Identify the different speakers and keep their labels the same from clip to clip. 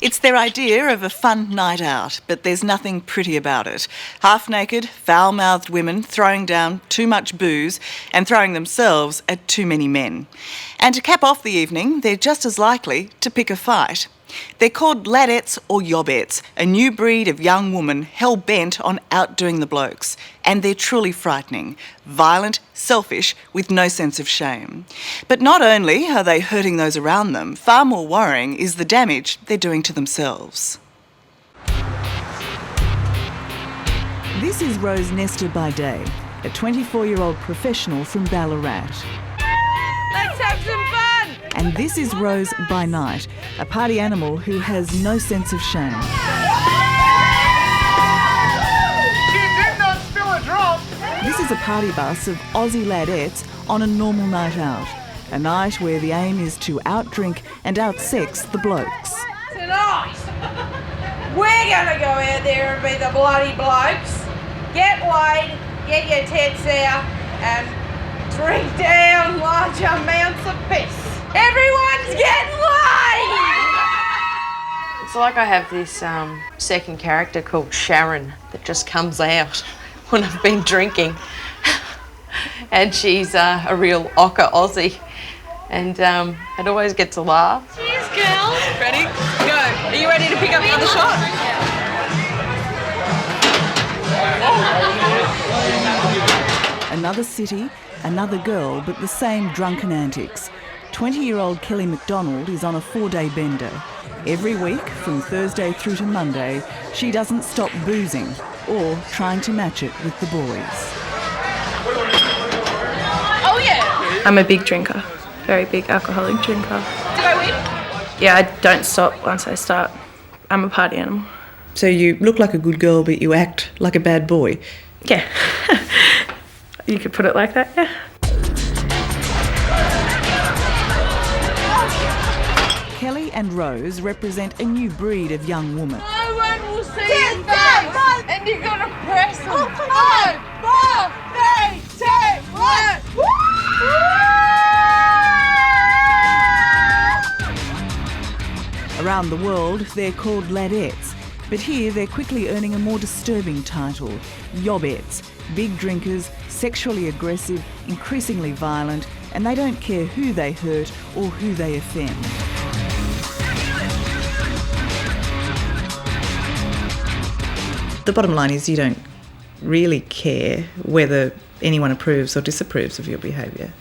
Speaker 1: It's their idea of a fun night out, but there's nothing pretty about it. Half-naked, foul-mouthed women throwing down too much booze and throwing themselves at too many men. And to cap off the evening, they're just as likely to pick a fight. They're called Ladettes or yobettes, a new breed of young woman hell-bent on outdoing the blokes. And they're truly frightening, violent, selfish, with no sense of shame. But not only are they hurting those around them, far more worrying is the damage they're doing to themselves. This is Rose Nestor by day, a 24-year-old professional from Ballarat.
Speaker 2: Let's have some fun!
Speaker 1: And this is Rose by night, a party animal who has no sense of shame.
Speaker 3: You did not spill a drop!
Speaker 1: This is a party bus of Aussie ladettes on a normal night out. A night where the aim is to outdrink and outsex the blokes.
Speaker 2: Tonight, we're going to go out there and be the bloody blokes. Get laid, get your tits out, and drink down large amounts of piss. Everyone's getting laid!
Speaker 4: It's like I have this second character called Sharon that just comes out when I've been drinking. And she's a real ochre Aussie. And it always gets a laugh.
Speaker 2: Cheers, girls. Ready? Go. Are you ready to pick up another shot?
Speaker 1: Another city, another girl, but the same drunken antics. 20-year-old Kelly McDonald is on a 4-day bender. Every week, from Thursday through to Monday, she doesn't stop boozing or trying to match it with the boys.
Speaker 2: Oh, yeah.
Speaker 5: I'm a big drinker, very big alcoholic drinker.
Speaker 2: Did I win?
Speaker 5: Yeah, I don't stop once I start. I'm a party animal.
Speaker 1: So you look like a good girl, but you act like a bad boy.
Speaker 5: Yeah, you could put it like that, yeah.
Speaker 1: Kelly and Rose represent a new breed of young woman.
Speaker 2: No one will see your face, and you've got to press them. 5, 4, 3, 2, 1.
Speaker 1: Around the world, they're called Ladettes, but here they're quickly earning a more disturbing title, yobettes, big drinkers, sexually aggressive, increasingly violent, and they don't care who they hurt or who they offend. The bottom line is you don't really care whether anyone approves or disapproves of your behaviour,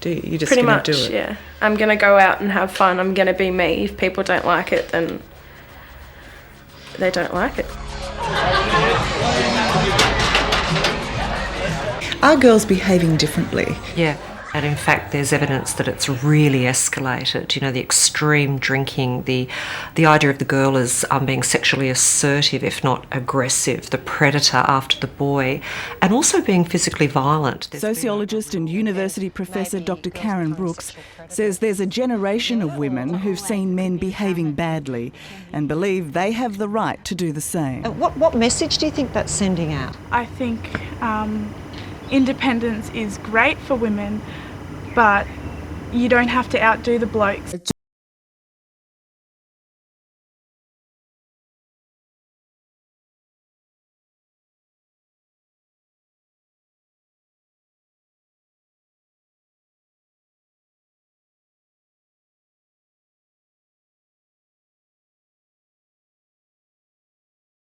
Speaker 1: do you? You're just
Speaker 5: Pretty
Speaker 1: going
Speaker 5: much,
Speaker 1: to do it.
Speaker 5: yeah. I'm going to go out and have fun. I'm going to be me. If people don't like it, then they don't like it.
Speaker 1: Are girls behaving differently?
Speaker 4: Yeah. And in fact, there's evidence that it's really escalated. You know, the extreme drinking, the idea of the girl as being sexually assertive, if not aggressive, the predator after the boy, and also being physically violent.
Speaker 1: Sociologist and university professor Dr. Karen Brooks says there's a generation of women who've seen men behaving badly and believe they have the right to do the same.
Speaker 6: What message do you think that's sending out?
Speaker 7: I think independence is great for women, but you don't have to outdo the blokes.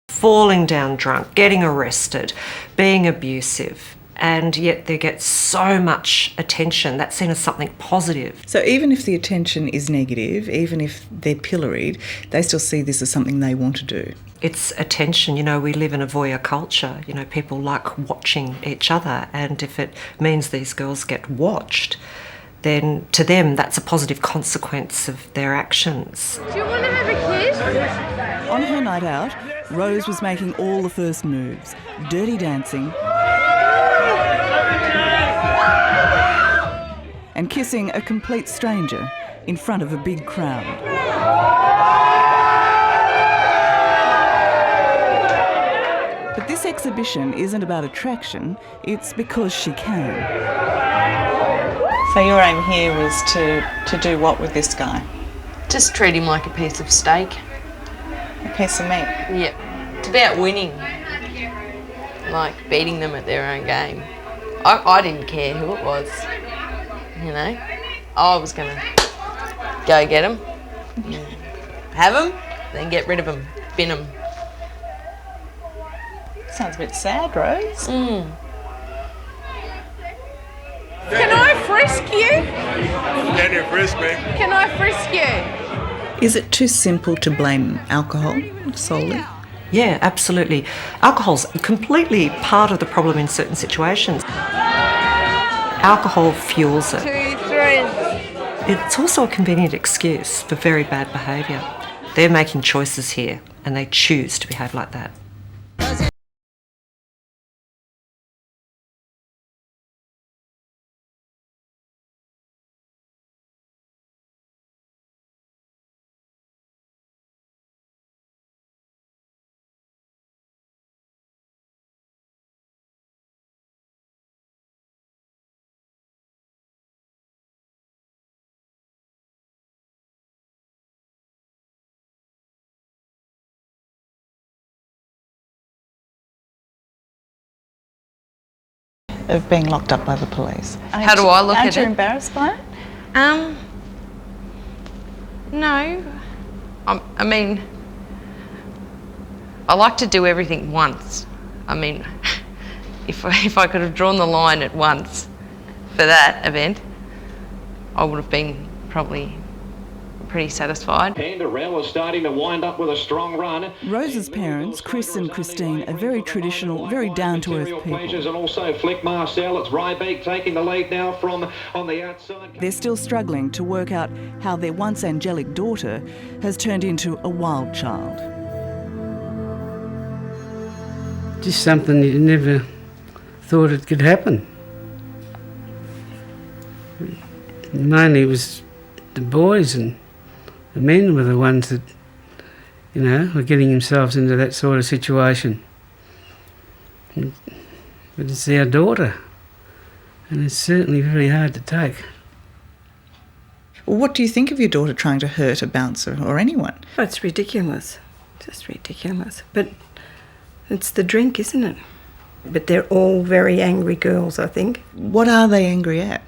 Speaker 4: Falling down drunk, getting arrested, being abusive. And yet they get so much attention. That's seen as something positive.
Speaker 1: So even if the attention is negative, even if they're pilloried, they still see this as something they want to do.
Speaker 4: It's attention. You know, we live in a voyeur culture. You know, people like watching each other. And if it means these girls get watched, then to them that's a positive consequence of their actions.
Speaker 2: Do you want to have a kiss?
Speaker 1: On her night out, Rose was making all the first moves, dirty dancing, and kissing a complete stranger in front of a big crowd. But this exhibition isn't about attraction, it's because she can. So your aim here was to do what with this guy?
Speaker 4: Just treat him like a piece of steak.
Speaker 1: piece of meat.
Speaker 4: Yeah. It's about winning. Like beating them at their own game. I didn't care who it was, you know. I was going to go get them, have them, then get rid of them, bin them.
Speaker 1: Sounds a bit sad, Rose.
Speaker 2: Can I frisk you?
Speaker 3: Can you frisk me?
Speaker 2: Can I frisk you?
Speaker 1: Is it too simple to blame alcohol solely?
Speaker 6: Yeah, absolutely. Alcohol's completely part of the problem in certain situations. Alcohol fuels it.
Speaker 2: 2, 3.
Speaker 6: It's also a convenient excuse for very bad behaviour. They're making choices here and they choose to behave like that.
Speaker 1: Of being locked up by the police.
Speaker 4: How do I look at
Speaker 1: Aren't you
Speaker 4: it?
Speaker 1: embarrassed by it?
Speaker 4: No. I mean, I like to do everything once. I mean, if I could have drawn the line at once for that event, I would have been probably pretty satisfied.
Speaker 8: Pandorella is starting to wind up with a strong run.
Speaker 1: Rose's parents, Chris and Christine, are very traditional, very down-to-earth people.
Speaker 8: And also Flick Marcel, it's Rybeek taking the lead now from on the outside.
Speaker 1: They're still struggling to work out how their once angelic daughter has turned into a wild child.
Speaker 9: Just something you never thought it could happen. Mainly it was the boys and the men were the ones that, you know, were getting themselves into that sort of situation. But it's our daughter, and it's certainly very hard to take.
Speaker 1: Well, what do you think of your daughter trying to hurt a bouncer or anyone?
Speaker 10: Oh, it's ridiculous. Just ridiculous. But it's the drink, isn't it? But they're all very angry girls, I think.
Speaker 1: What are they angry at?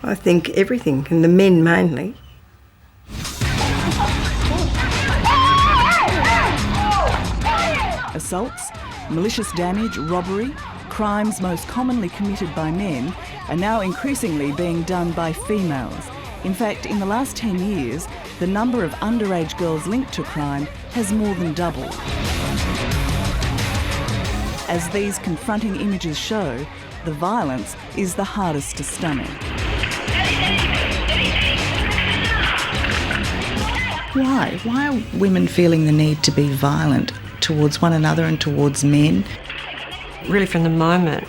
Speaker 10: I think everything, and the men mainly.
Speaker 1: Assaults, malicious damage, robbery, crimes most commonly committed by men are now increasingly being done by females. In fact, in the last 10 years, the number of underage girls linked to crime has more than doubled. As these confronting images show, the violence is the hardest to stomach. Why? Why are women feeling the need to be violent towards one another and towards men?
Speaker 6: Really, from the moment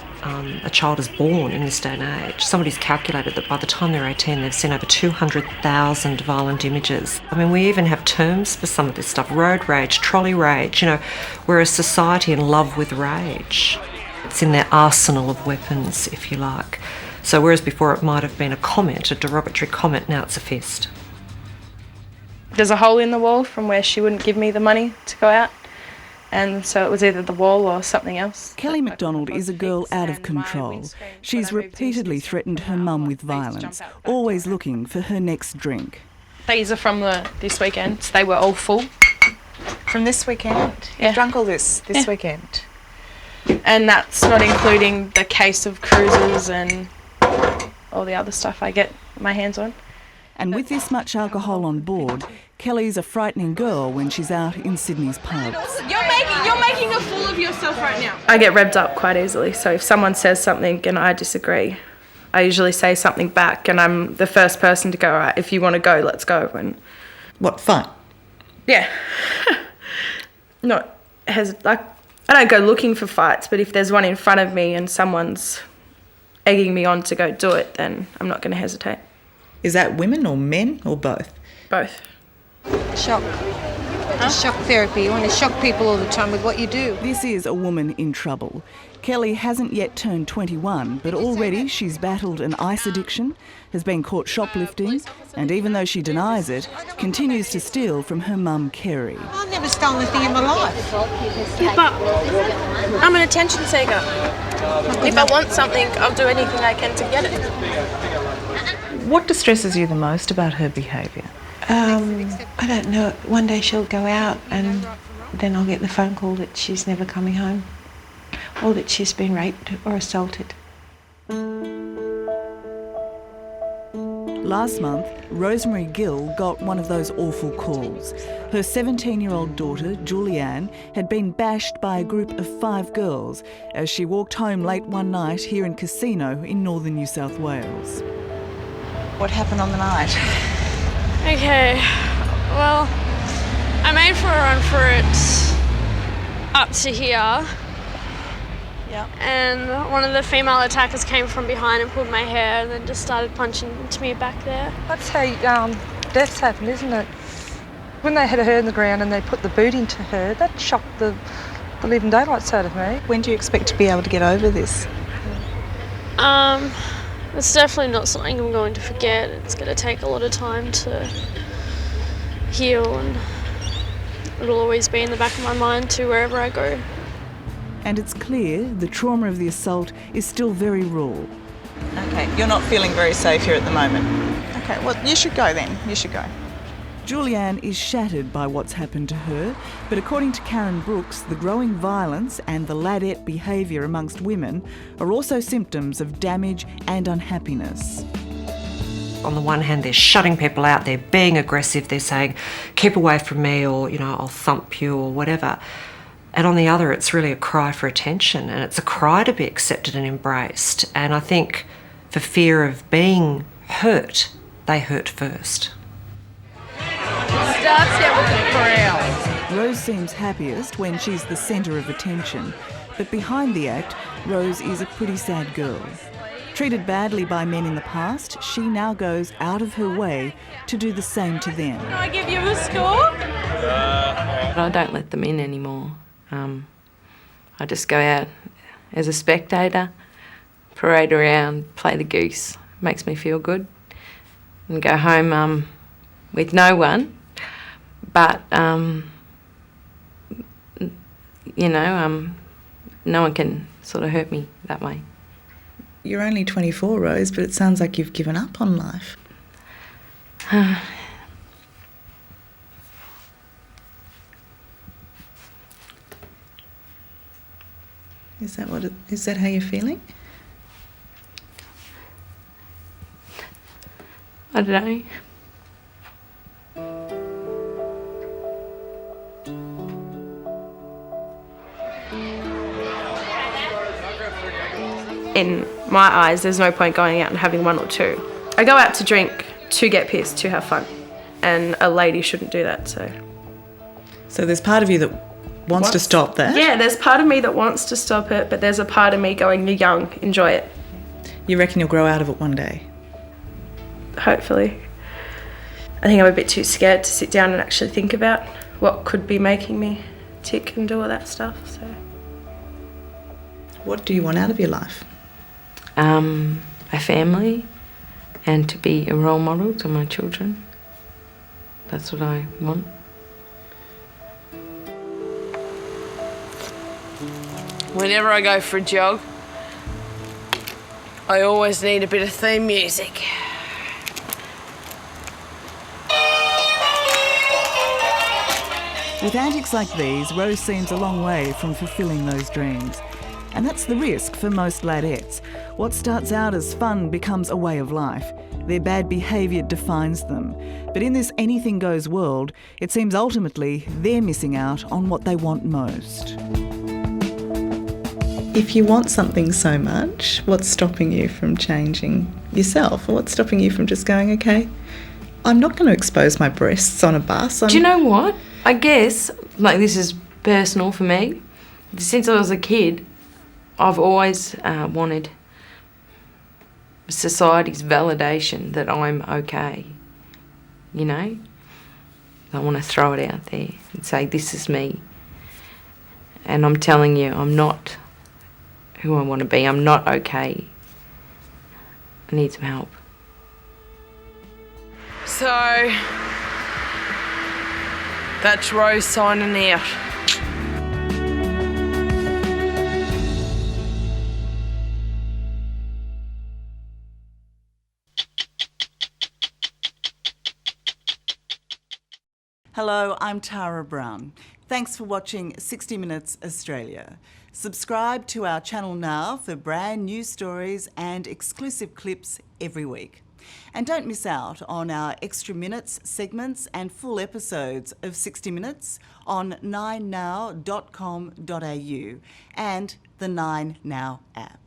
Speaker 6: a child is born in this day and age, somebody's calculated that by the time they're 18, they've seen over 200,000 violent images. I mean, we even have terms for some of this stuff: road rage, trolley rage. You know, we're a society in love with rage. It's in their arsenal of weapons, if you like. So whereas before it might have been a comment, a derogatory comment, now it's a fist.
Speaker 5: There's a hole in the wall from where she wouldn't give me the money to go out, and so it was either the wall or something else.
Speaker 1: Kelly McDonald is a girl out of control. She's repeatedly threatened her mum with violence, always looking for her next drink.
Speaker 5: These are from this weekend. They were all full.
Speaker 1: From this weekend?
Speaker 5: Yeah.
Speaker 1: You drunk all this weekend?
Speaker 5: And that's not including the case of cruises and all the other stuff I get my hands on.
Speaker 1: And with this much alcohol on board, Kelly's a frightening girl when she's out in Sydney's pubs.
Speaker 2: You're making a fool of yourself right now.
Speaker 5: I get revved up quite easily, so if someone says something and I disagree, I usually say something back, and I'm the first person to go, all right, if you want to go, let's go. And
Speaker 1: What, fight?
Speaker 5: yeah. I don't go looking for fights, but if there's one in front of me and someone's egging me on to go do it, then I'm not going to hesitate.
Speaker 1: Is that women or men or both?
Speaker 5: Both.
Speaker 10: Shock.
Speaker 11: Shock therapy. You want to shock people all the time with what you do.
Speaker 1: This is a woman in trouble. Kelly hasn't yet turned 21, but already she's battled an ice addiction, has been caught shoplifting, and even though she denies it, continues to steal from her mum, Kerry.
Speaker 11: I've never stolen anything in my life.
Speaker 5: Yeah, but I'm an attention seeker. If I want something, I'll do anything I can to get it.
Speaker 1: What distresses you the most about her behaviour?
Speaker 12: I don't know. One day she'll go out and then I'll get the phone call that she's never coming home or that she's been raped or assaulted.
Speaker 1: Last month, Rosemary Gill got one of those awful calls. Her 17-year-old daughter, Julianne, had been bashed by a group of 5 girls as she walked home late one night here in Casino in northern New South Wales. What happened on the night?
Speaker 13: Okay, well, I made for a run for it up to here.
Speaker 1: Yeah.
Speaker 13: And one of the female attackers came from behind and pulled my hair and then just started punching into me back there.
Speaker 14: That's how deaths happen, isn't it? When they had her in the ground and they put the boot into her, that shocked the living daylights out of me.
Speaker 1: When do you expect to be able to get over this?
Speaker 13: It's definitely not something I'm going to forget. It's going to take a lot of time to heal, and it'll always be in the back of my mind too wherever I go.
Speaker 1: And it's clear the trauma of the assault is still very raw. Okay, you're not feeling very safe here at the moment. Okay, well, you should go then. You should go. Julianne is shattered by what's happened to her, but according to Karen Brooks, the growing violence and the ladette behaviour amongst women are also symptoms of damage and unhappiness.
Speaker 6: On the one hand, they're shutting people out, they're being aggressive, they're saying, keep away from me, or, I'll thump you, or whatever. And on the other, it's really a cry for attention, and it's a cry to be accepted and embraced. And I think for fear of being hurt, they hurt first.
Speaker 2: Starts out with a growl.
Speaker 1: Rose seems happiest when she's the centre of attention, but behind the act, Rose is a pretty sad girl. Treated badly by men in the past, she now goes out of her way to do the same to them.
Speaker 13: Can I give you a score?
Speaker 4: I don't let them in anymore. I just go out as a spectator, parade around, play the goose. Makes me feel good. And go home with no one. But, no one can sort of hurt me that way.
Speaker 1: You're only 24, Rose, but it sounds like you've given up on life. Is that how you're feeling?
Speaker 4: I don't know.
Speaker 5: In my eyes, there's no point going out and having one or two. I go out to drink, to get pissed, to have fun. And a lady shouldn't do that, so.
Speaker 1: So there's part of you that wants to stop that?
Speaker 5: Yeah, there's part of me that wants to stop it, but there's a part of me going, you're young, enjoy it.
Speaker 1: You reckon you'll grow out of it one day?
Speaker 5: Hopefully. I think I'm a bit too scared to sit down and actually think about what could be making me tick and do all that stuff, so.
Speaker 1: What do you want out of your life?
Speaker 4: A family, and to be a role model to my children. That's what I want.
Speaker 2: Whenever I go for a jog, I always need a bit of theme music.
Speaker 1: With antics like these, Rose seems a long way from fulfilling those dreams. And that's the risk for most ladettes. What starts out as fun becomes a way of life. Their bad behaviour defines them. But in this anything goes world, it seems ultimately they're missing out on what they want most. If you want something so much, what's stopping you from changing yourself? Or what's stopping you from just going, okay, I'm not going to expose my breasts on a bus.
Speaker 4: Do you know what? I guess, this is personal for me. Since I was a kid, I've always wanted society's validation that I'm okay, I want to throw it out there and say, this is me. And I'm telling you, I'm not who I want to be. I'm not okay. I need some help.
Speaker 2: So, that's Rose signing out.
Speaker 1: Hello, I'm Tara Brown. Thanks for watching 60 Minutes Australia. Subscribe to our channel now for brand new stories and exclusive clips every week. And don't miss out on our extra minutes, segments and full episodes of 60 Minutes on 9now.com.au and the 9Now app.